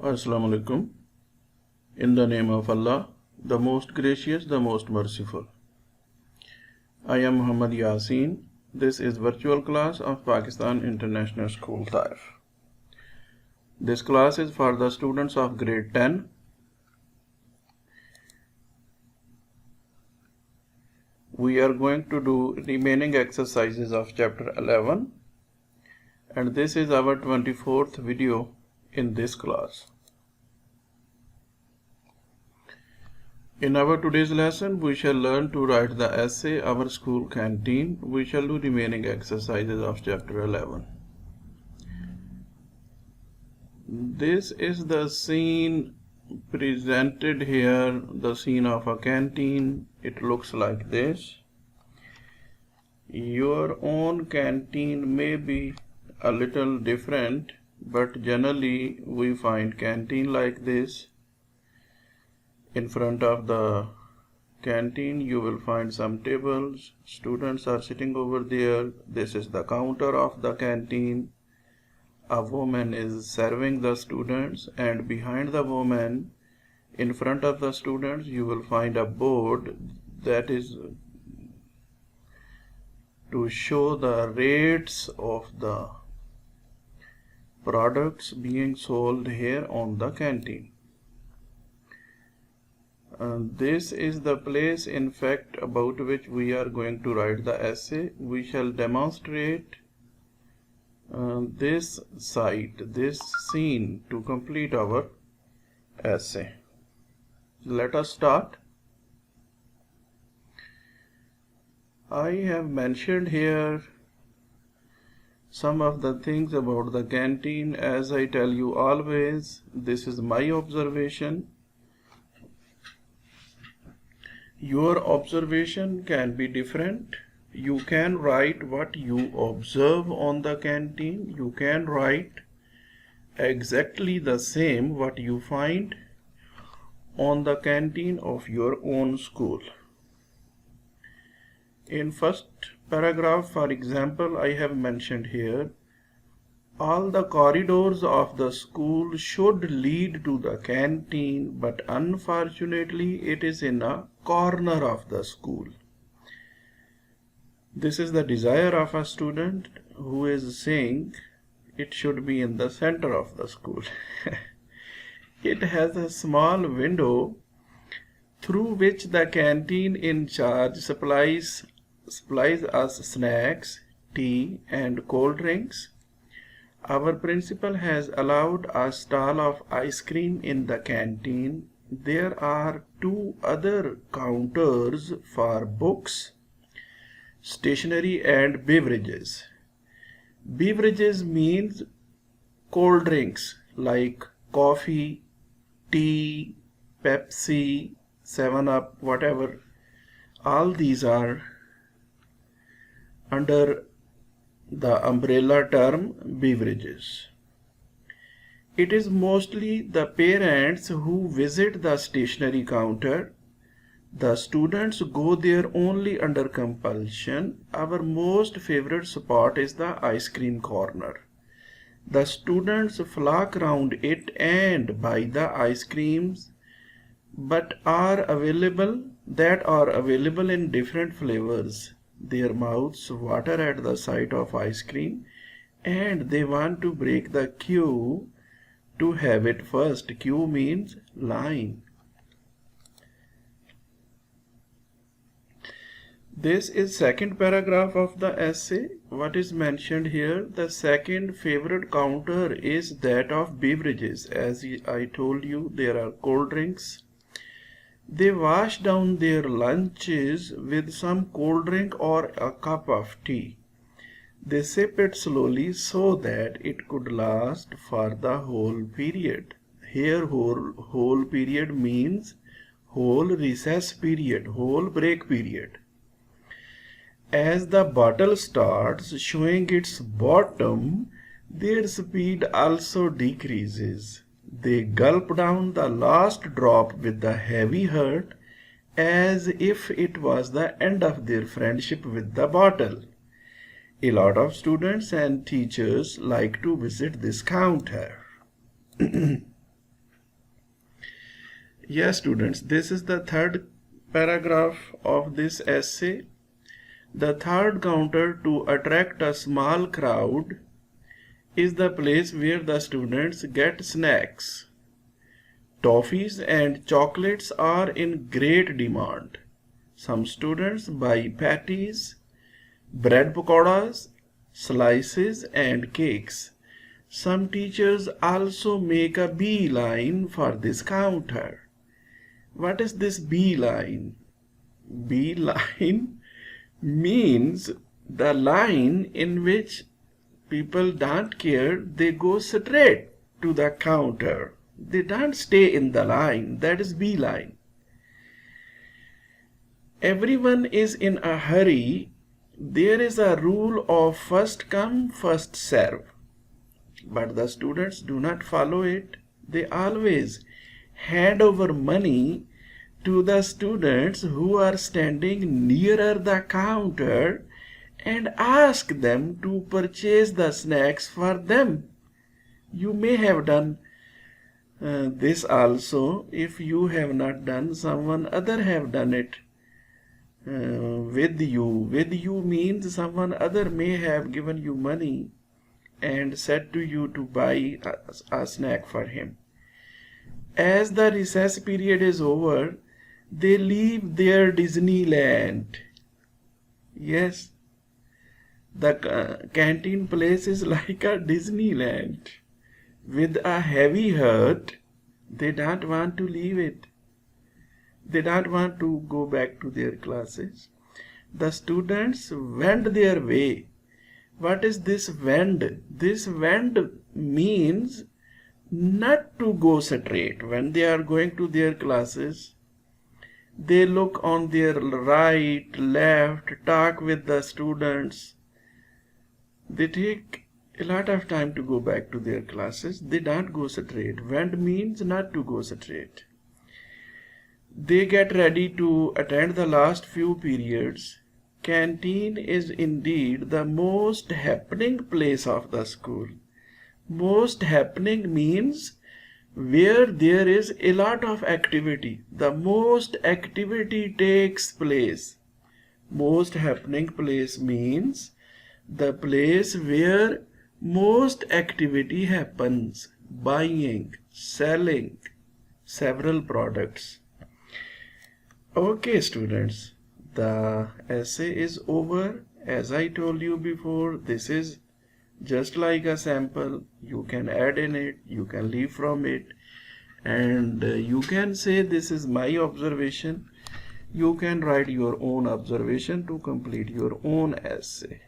Assalamu alaikum. In the name of Allah, the most gracious, the most merciful. I am Muhammad Yasin. This is virtual class of Pakistan International School Taif. This class is for the students of grade 10. We are going to do remaining exercises of chapter 11, and this is our 24th video in this class. In our today's lesson, we shall learn to write the essay Our School Canteen. We shall do remaining exercises of chapter 11. This is the scene presented here, the scene of a canteen. It looks like this. Your own canteen may be a little different, but generally we find canteen like this. In front of the canteen you will find some tables. Students are sitting over there. This is the counter of the canteen. A woman is serving the students, and behind the woman, in front of the students, you will find a board that is to show the rates of the products being sold here on the canteen. This is the place, in fact, about which we are going to write the essay. We shall demonstrate this site, this scene, to complete our essay. Let us start. I have mentioned here some of the things about the canteen. As I tell you always, this is my observation. Your observation can be different. You can write what you observe on the canteen. You can write exactly the same what you find on the canteen of your own school. In first paragraph, for example, I have mentioned here, all the corridors of the school should lead to the canteen, but unfortunately it is in a corner of the school. This is the desire of a student who is saying it should be in the center of the school. It has a small window through which the canteen in charge supplies us snacks, tea and cold drinks. Our principal has allowed a stall of ice cream in the canteen. There are 2 other counters for books, stationery and beverages. Beverages means cold drinks like coffee, tea, Pepsi, 7-Up, whatever. All these are under the umbrella term beverages. It is mostly the parents who visit the stationery counter. The students go there only under compulsion. Our most favorite spot is the ice cream corner. The students flock around it and buy the ice creams that are available in different flavors. Their mouths water at the sight of ice cream, and they want to break the queue to have it first. Queue means line. This is second paragraph of the essay. What is mentioned here? The second favorite counter is that of beverages. As I told you, there are cold drinks. They wash down their lunches with some cold drink or a cup of tea. They sip it slowly so that it could last for the whole period. Here whole period means whole recess period, whole break period. As the bottle starts showing its bottom, their speed also decreases. They gulp down the last drop with a heavy heart, as if it was the end of their friendship with the bottle. A lot of students and teachers like to visit this counter. Yes, students, this is the third paragraph of this essay. The third counter to attract a small crowd is the place where the students get snacks. Toffees and chocolates are in great demand. Some students buy patties, bread pakoras, slices and cakes. Some teachers also make a beeline for this counter. What is this beeline? Beeline means the line in which people don't care, they go straight to the counter. They don't stay in the line. That is beeline. Everyone is in a hurry. There is a rule of first come, first serve. But the students do not follow it. They always hand over money to the students who are standing nearer the counter and ask them to purchase the snacks for them. You may have done this also. If you have not done, someone other have done it with you. With you means someone other may have given you money and said to you to buy a snack for him. As the recess period is over, they leave their Disneyland. Yes, the canteen place is like a Disneyland. With a heavy heart, they don't want to leave it. They don't want to go back to their classes. The students wend their way. What is this wend? This wend means not to go straight. When they are going to their classes, they look on their right, left, talk with the students. They take a lot of time to go back to their classes. They don't go straight. Wend means not to go straight. They get ready to attend the last few periods. Canteen is indeed the most happening place of the school. Most happening means where there is a lot of activity. The most activity takes place. Most happening place means the place where most activity happens. Buying, selling several products. Okay, students, the essay is over. As I told you before, this is just like a sample. You can add in it, you can leave from it, and you can say this is my observation. You can write your own observation to complete your own essay.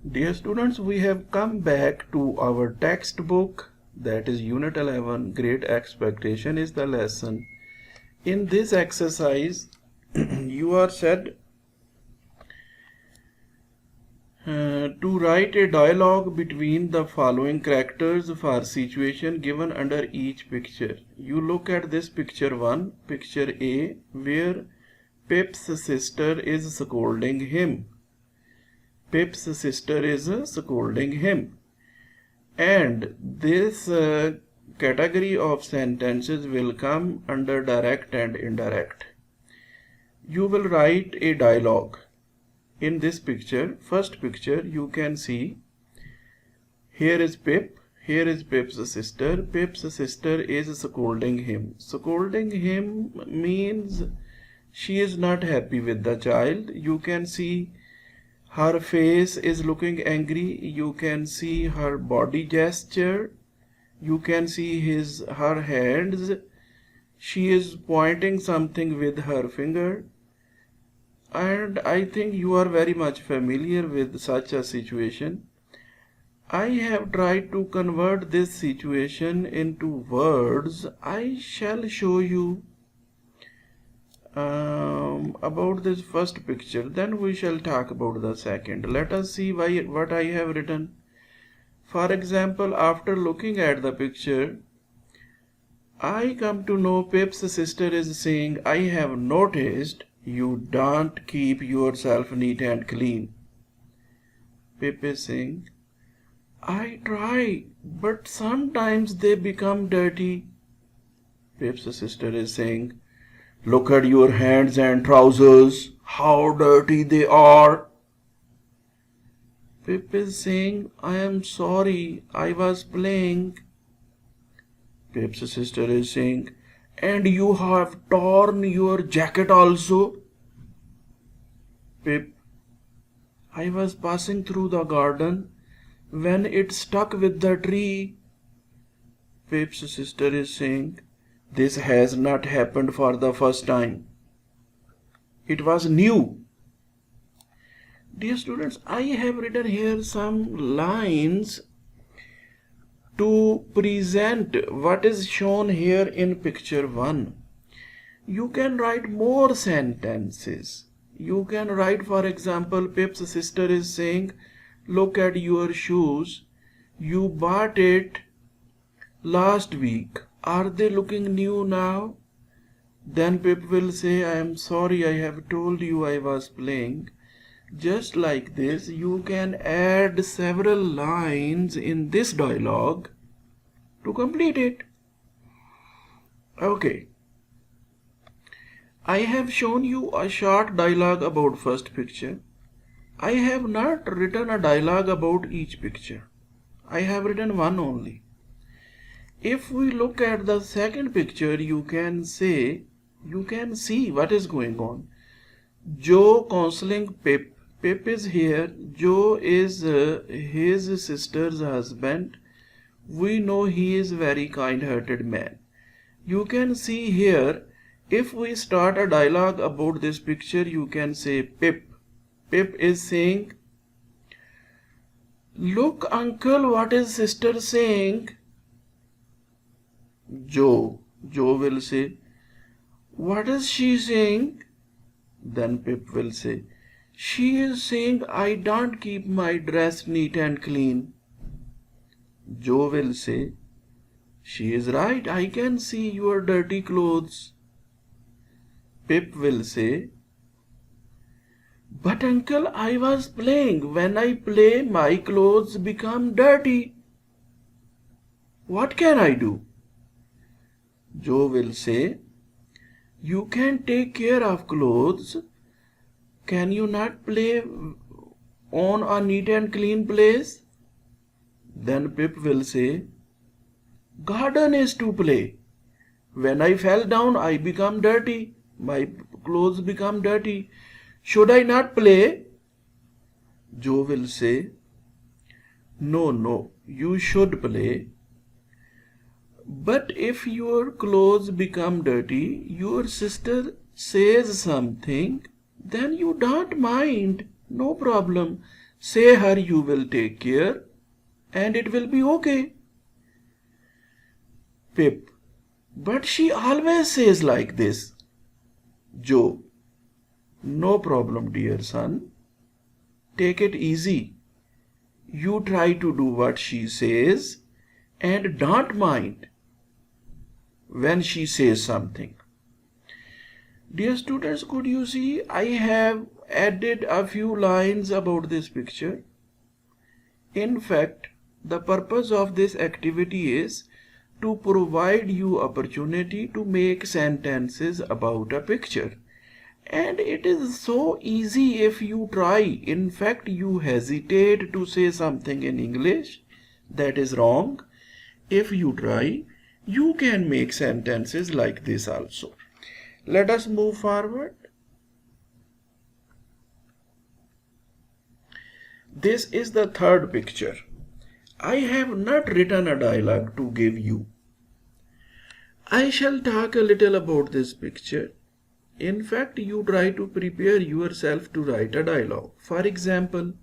Dear students, we have come back to our textbook, that is Unit 11, Great Expectation is the lesson. In this exercise, you are said to write a dialogue between the following characters for situation given under each picture. You look at this picture 1, picture A, where Pip's sister is scolding him. Pip's sister is scolding him. And this category of sentences will come under direct and indirect. You will write a dialogue. In this picture, first picture, you can see here is Pip, here is Pip's sister. Pip's sister is scolding him. Scolding him means she is not happy with the child. You can see her face is looking angry. You can see her body gesture. You can see her hands. She is pointing something with her finger. And I think you are very much familiar with such a situation. I have tried to convert this situation into words. I shall show you about this first picture, then we shall talk about the second. Let us see what I have written. For example, after looking at the picture, I come to know Pip's sister is saying, I have noticed you don't keep yourself neat and clean. Pip is saying, I try, but sometimes they become dirty. Pip's sister is saying, look at your hands and trousers, how dirty they are. Pip is saying, I am sorry, I was playing. Pip's sister is saying, and you have torn your jacket also. Pip, I was passing through the garden when it stuck with the tree. Pip's sister is saying, this has not happened for the first time. It was new. Dear students, I have written here some lines to present what is shown here in picture 1. You can write more sentences. You can write, for example, Pip's sister is saying, look at your shoes. You bought it last week. Are they looking new now? Then Pip will say, I am sorry, I have told you I was playing. Just like this, you can add several lines in this dialogue to complete it. Okay. I have shown you a short dialogue about first picture. I have not written a dialogue about each picture. I have written one only. If we look at the second picture, you can see what is going on. Joe counseling Pip. Pip is here. Joe is his sister's husband. We know he is a very kind-hearted man. You can see here, if we start a dialogue about this picture, you can say Pip. Pip is saying, look uncle, what is sister saying? Joe will say, what is she saying? Then Pip will say, she is saying I don't keep my dress neat and clean. Joe will say, she is right, I can see your dirty clothes. Pip will say, but uncle, I was playing. When I play, my clothes become dirty. What can I do? Joe will say, you can take care of clothes. Can you not play on a neat and clean place? Then Pip will say, garden is to play. When I fell down, I become dirty. My clothes become dirty. Should I not play? Joe will say, no, you should play. But if your clothes become dirty, your sister says something, then you don't mind. No problem. Say her you will take care and it will be okay. Pip, but she always says like this. Joe, no problem, dear son. Take it easy. You try to do what she says and don't mind when she says something. Dear students, could you see I have added a few lines about this picture? In fact, the purpose of this activity is to provide you opportunity to make sentences about a picture. And it is so easy if you try. In fact, you hesitate to say something in English that is wrong. If you try, you can make sentences like this also. Let us move forward. This is the third picture. I have not written a dialogue to give you. I shall talk a little about this picture. In fact, you try to prepare yourself to write a dialogue. For example,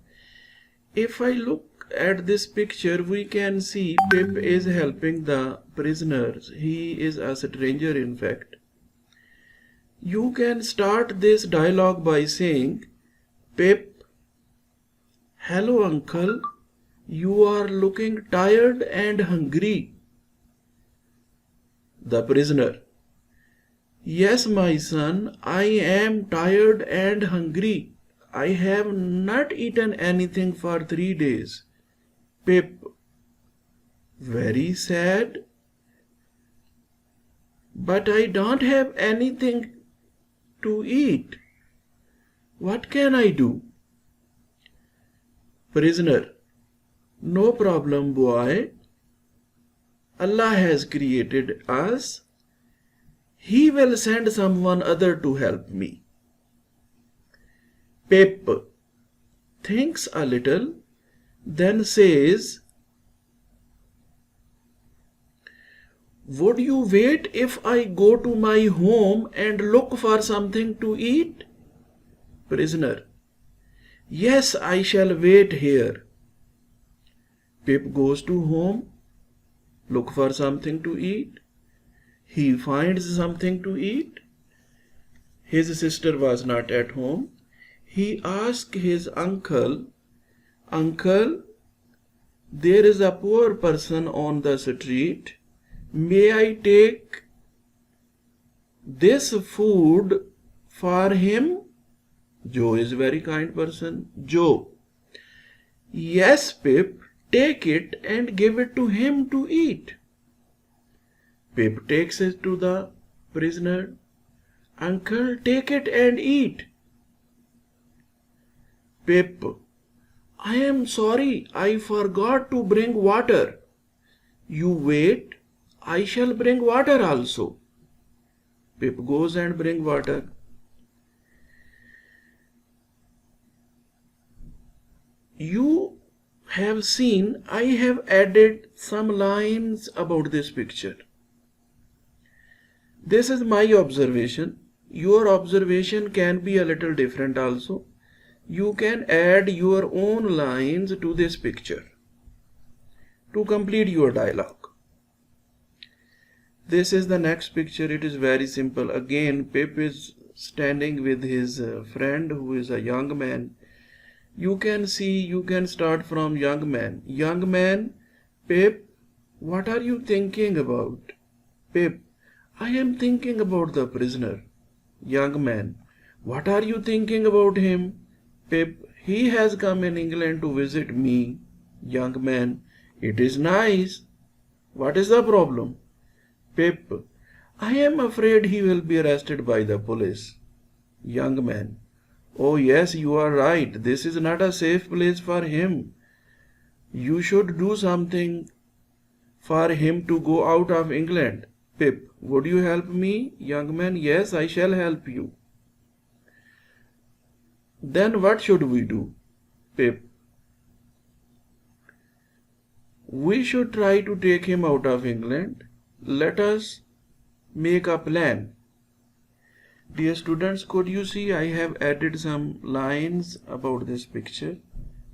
if I look at this picture, we can see Pip is helping the prisoners. He is a stranger, in fact. You can start this dialogue by saying, Pip, hello uncle, you are looking tired and hungry. The prisoner, yes, my son, I am tired and hungry. I have not eaten anything for 3 days. Pip, Very sad. But I don't have anything to eat. What can I do? Prisoner. No problem, boy. Allah has created us. He will send someone other to help me. Pip thinks a little, then says, would you wait if I go to my home and look for something to eat? Prisoner. Yes, I shall wait here. Pip goes to home, look for something to eat. He finds something to eat. His sister was not at home. He asked his uncle, Uncle, there is a poor person on the street. May I take this food for him? Joe is a very kind person. Joe. Yes, Pip, take it and give it to him to eat. Pip takes it to the prisoner. Uncle, take it and eat. Pip, I am sorry, I forgot to bring water. You wait, I shall bring water also. Pip goes and brings water. You have seen I have added some lines about this picture. This is my observation. Your observation can be a little different also. You can add your own lines to this picture to complete your dialogue. This is the next picture. It is very simple. Again, Pip is standing with his friend who is a young man. You can see, you can start from young man. Young man, Pip, what are you thinking about? Pip, I am thinking about the prisoner. Young man, what are you thinking about him? Pip, he has come in England to visit me. Young man, it is nice. What is the problem? Pip, I am afraid he will be arrested by the police. Young man, oh yes, you are right. This is not a safe place for him. You should do something for him to go out of England. Pip, would you help me? Young man, yes, I shall help you. Then what should we do? Pip, we should try to take him out of England. Let us make a plan. Dear students, could you see I have added some lines about this picture?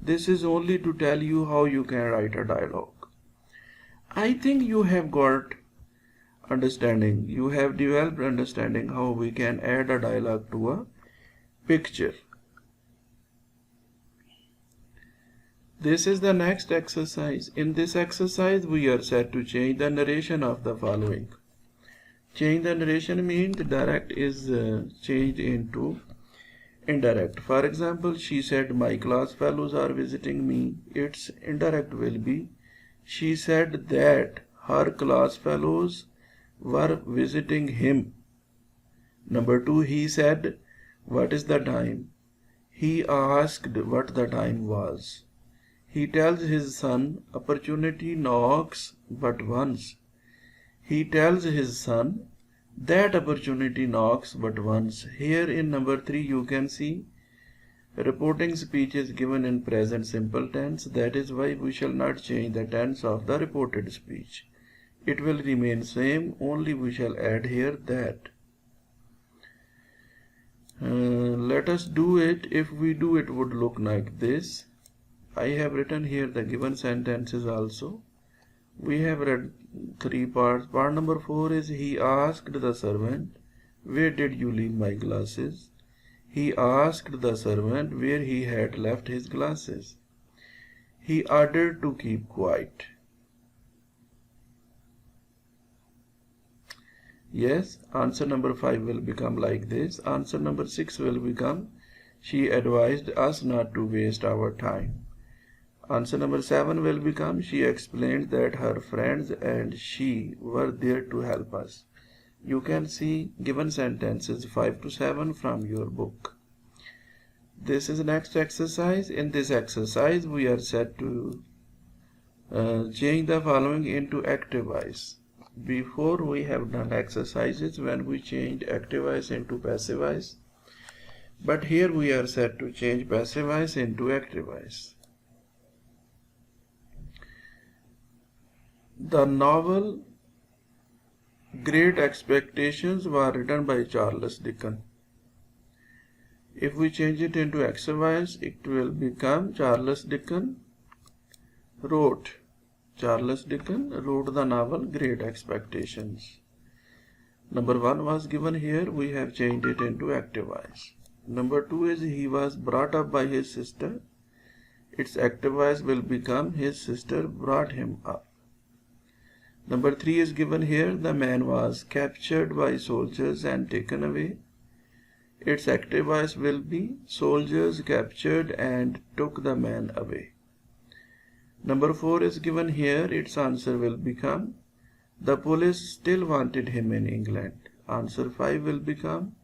This is only to tell you how you can write a dialogue. I think you have got understanding. You have developed understanding how we can add a dialogue to a picture. This is the next exercise. In this exercise, we are set to change the narration of the following. Change the narration means direct is changed into indirect. For example, she said, my class fellows are visiting me. Its indirect will be, she said that her class fellows were visiting him. Number 2, he said, what is the time? He asked what the time was. He tells his son, opportunity knocks but once. He tells his son, that opportunity knocks but once. Here in number 3 you can see, reporting speech is given in present simple tense. That is why we shall not change the tense of the reported speech. It will remain same, only we shall add here that. Let us do it. If we do, it would look like this. I have written here the given sentences also. We have read 3 parts. Part number 4 is, he asked the servant, where did you leave my glasses? He asked the servant where he had left his glasses. He ordered to keep quiet. Yes, answer number 5 will become like this. Answer number 6 will become, she advised us not to waste our time. Answer number 7 will become, she explained that her friends and she were there to help us. You can see given sentences 5 to 7 from your book. This is the next exercise. In this exercise, we are set to change the following into active voice. Before we have done exercises when we changed active voice into passive voice. But here we are set to change passive voice into active voice. The novel Great Expectations was written by Charles Dickens. If we change it into active voice, it will become Charles Dickens wrote the novel Great Expectations. Number 1 was given here, we have changed it into active voice. Number 2 is he was brought up by his sister. Its active voice will become his sister brought him up. Number 3 is given here, the man was captured by soldiers and taken away. Its active voice will be soldiers captured and took the man away. Number 4 is given here, its answer will become, the police still wanted him in England. Answer 5 will become,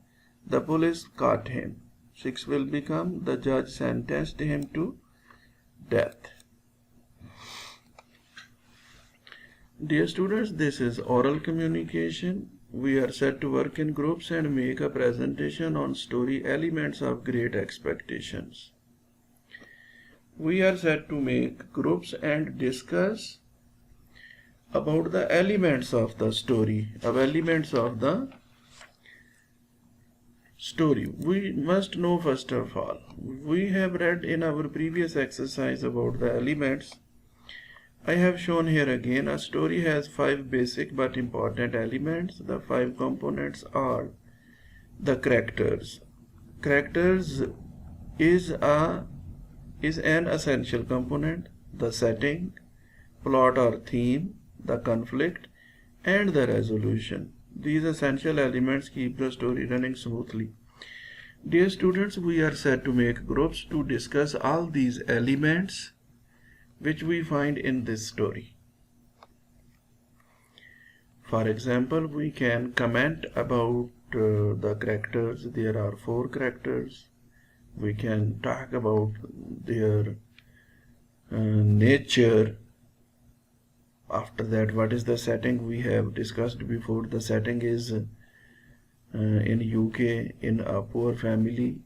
the police caught him. 6 will become, the judge sentenced him to death. Dear students, this is oral communication. We are set to work in groups and make a presentation on story Elements of Great Expectations. We are set to make groups and discuss about the elements of the story. We must know first of all, we have read in our previous exercise about the elements. I have shown here again, a story has 5 basic but important elements. The 5 components are the characters. Characters is an essential component, the setting, plot or theme, the conflict, and the resolution. These essential elements keep the story running smoothly. Dear students, we are set to make groups to discuss all these elements which we find in this story. For example, we can comment about the characters. There are 4 characters. We can talk about their nature. After that, what is the setting? We have discussed before. The setting is in UK, in a poor family.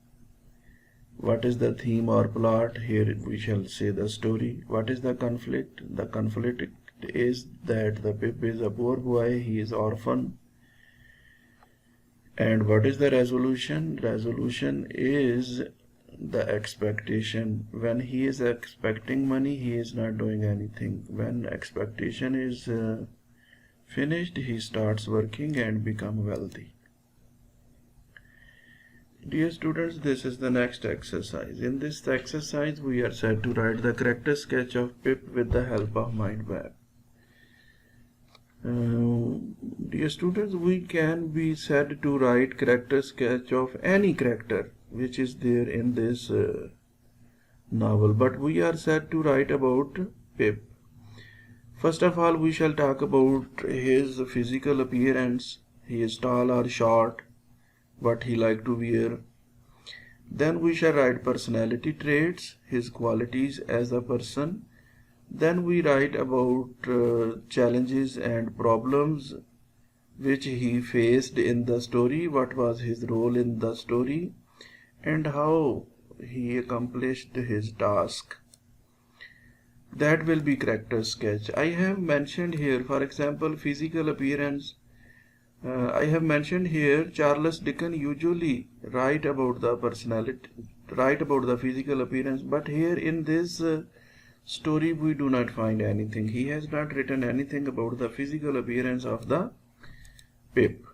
What is the theme or plot? Here we shall say the story. What is the conflict? The conflict is that the Pip is a poor boy, he is orphan. And what is the resolution? Resolution is the expectation. When he is expecting money, he is not doing anything. When expectation is finished, he starts working and become wealthy. Dear students, this is the next exercise. In this exercise, we are set to write the character sketch of Pip with the help of mind map. Dear students, we can be said to write character sketch of any character which is there in this novel, but we are set to write about Pip. First of all, we shall talk about his physical appearance. He is tall or short, what he liked to wear. Then we shall write personality traits, his qualities as a person. Then we write about challenges and problems which he faced in the story, what was his role in the story, and how he accomplished his task. That will be character sketch. I have mentioned here, for example, physical appearance. I have mentioned here Charles Dickens usually write about the personality, write about the physical appearance, but here in this story we do not find anything. He has not written anything about the physical appearance of the Pip.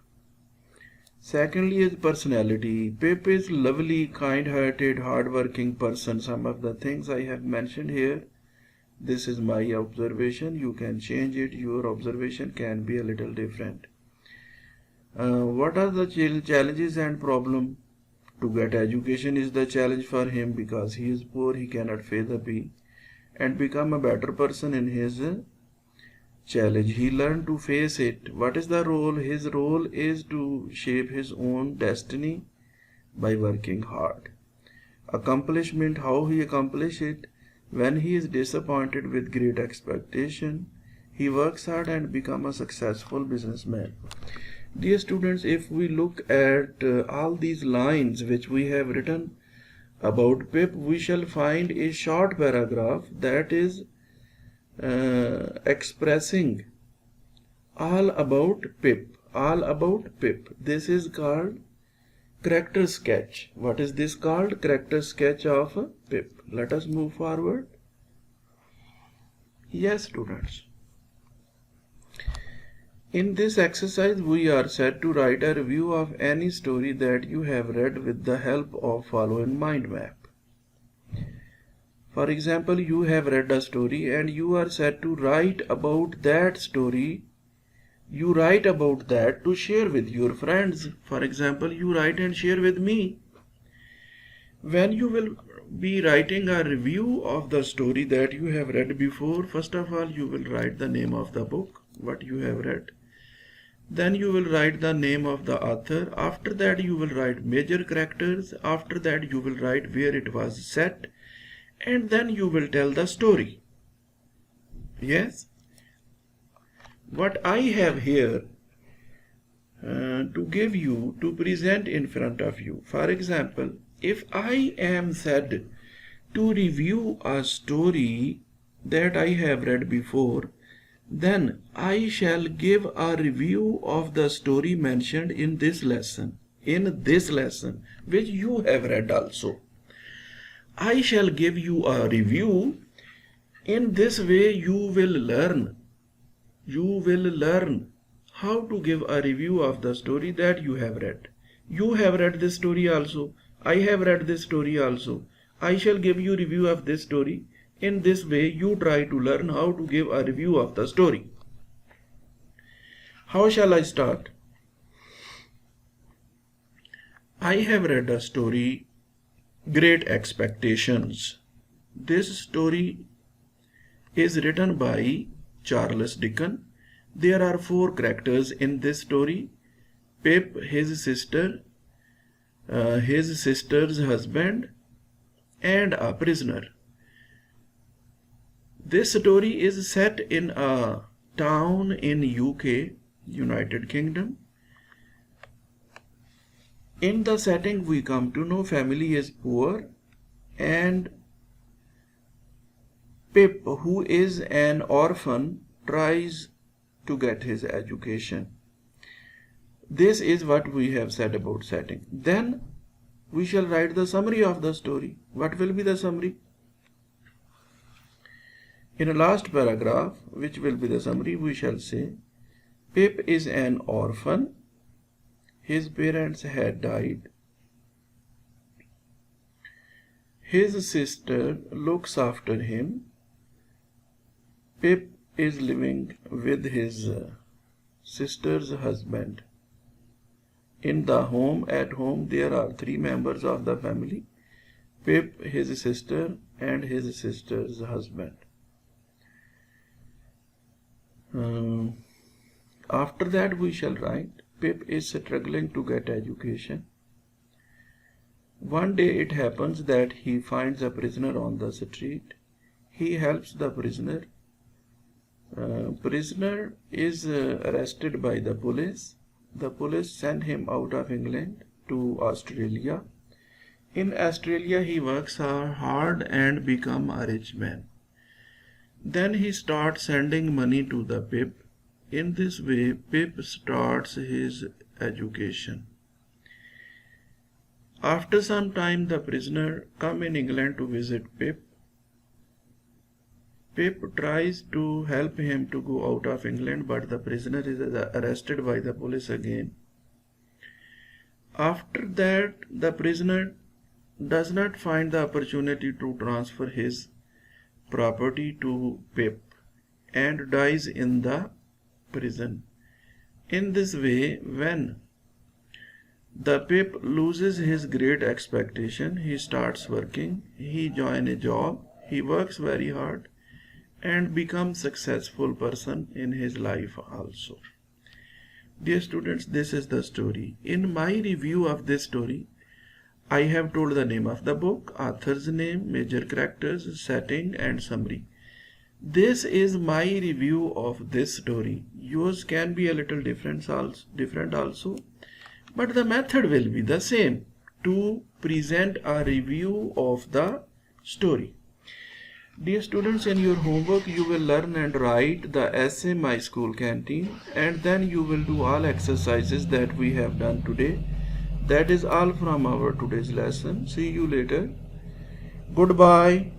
Secondly is personality. Pip is lovely, kind-hearted, hard-working person. Some of the things I have mentioned here, this is my observation. You can change it. Your observation can be a little different. What are the challenges and problem? To get education is the challenge for him because he is poor, he cannot pay the fee. and become a better person in his challenge. He learned to face it. What is the role? His role is to shape his own destiny by working hard. Accomplishment, how he accomplish it? When he is disappointed with great expectation, he works hard and become a successful businessman. Dear students, if we look at all these lines which we have written about Pip, we shall find a short paragraph that is expressing all about Pip. All about Pip. This is called character sketch. What is this called? Character sketch of Pip. Let us move forward. Yes, students. In this exercise, we are set to write a review of any story that you have read with the help of following mind map. For example, you have read a story and you are set to write about that story. You write about that to share with your friends. For example, you write and share with me. When you will be writing a review of the story that you have read before, first of all, you will write the name of the book, what you have read. Then you will write the name of the author. After that, you will write major characters. After that, you will write where it was set. And then you will tell the story. Yes? What I have here to give you, to present in front of you. For example, if I am said to review a story that I have read before, then I shall give a review of the story mentioned in this lesson. In this lesson, which you have read also. I shall give you a review. In this way you will learn. You will learn how to give a review of the story that you have read. You have read this story also. I have read this story also. I shall give you review of this story. In this way you try to learn how to give a review of the story. How shall I start? I have read a story, Great Expectations. This story is written by Charles Dickens. There are 4 characters in this story: Pip, his sister, his sister's husband, and a prisoner. This story is set in a town in UK, United Kingdom. In the setting we come to know family is poor and Pip, who is an orphan, tries to get his education. This is what we have said about setting. Then we shall write the summary of the story. What will be the summary? In the last paragraph, which will be the summary, we shall say, Pip is an orphan. His parents had died. His sister looks after him. Pip is living with his sister's husband. In the home, at home, there are 3 members of the family: Pip, his sister, and his sister's husband. After that we shall write, Pip is struggling to get education. One day it happens that he finds a prisoner on the street. He helps the prisoner. Prisoner is arrested by the police. The police send him out of England to Australia. In Australia he works hard and become a rich man. Then he starts sending money to the Pip. In this way, Pip starts his education. After some time, the prisoner comes in England to visit Pip. Pip tries to help him to go out of England, but the prisoner is arrested by the police again. After that, the prisoner does not find the opportunity to transfer his property to Pip and dies in the prison. In this way, when the Pip loses his great expectation, he starts working, he joins a job, he works very hard and becomes successful person in his life also. Dear students, this is the story. In my review of this story, I have told the name of the book, author's name, major characters, setting and summary. This is my review of this story. Yours can be a little different also, but the method will be the same to present a review of the story. Dear students, in your homework you will learn and write the essay My School Canteen, and then you will do all exercises that we have done today. That is all from our today's lesson. See you later. Goodbye.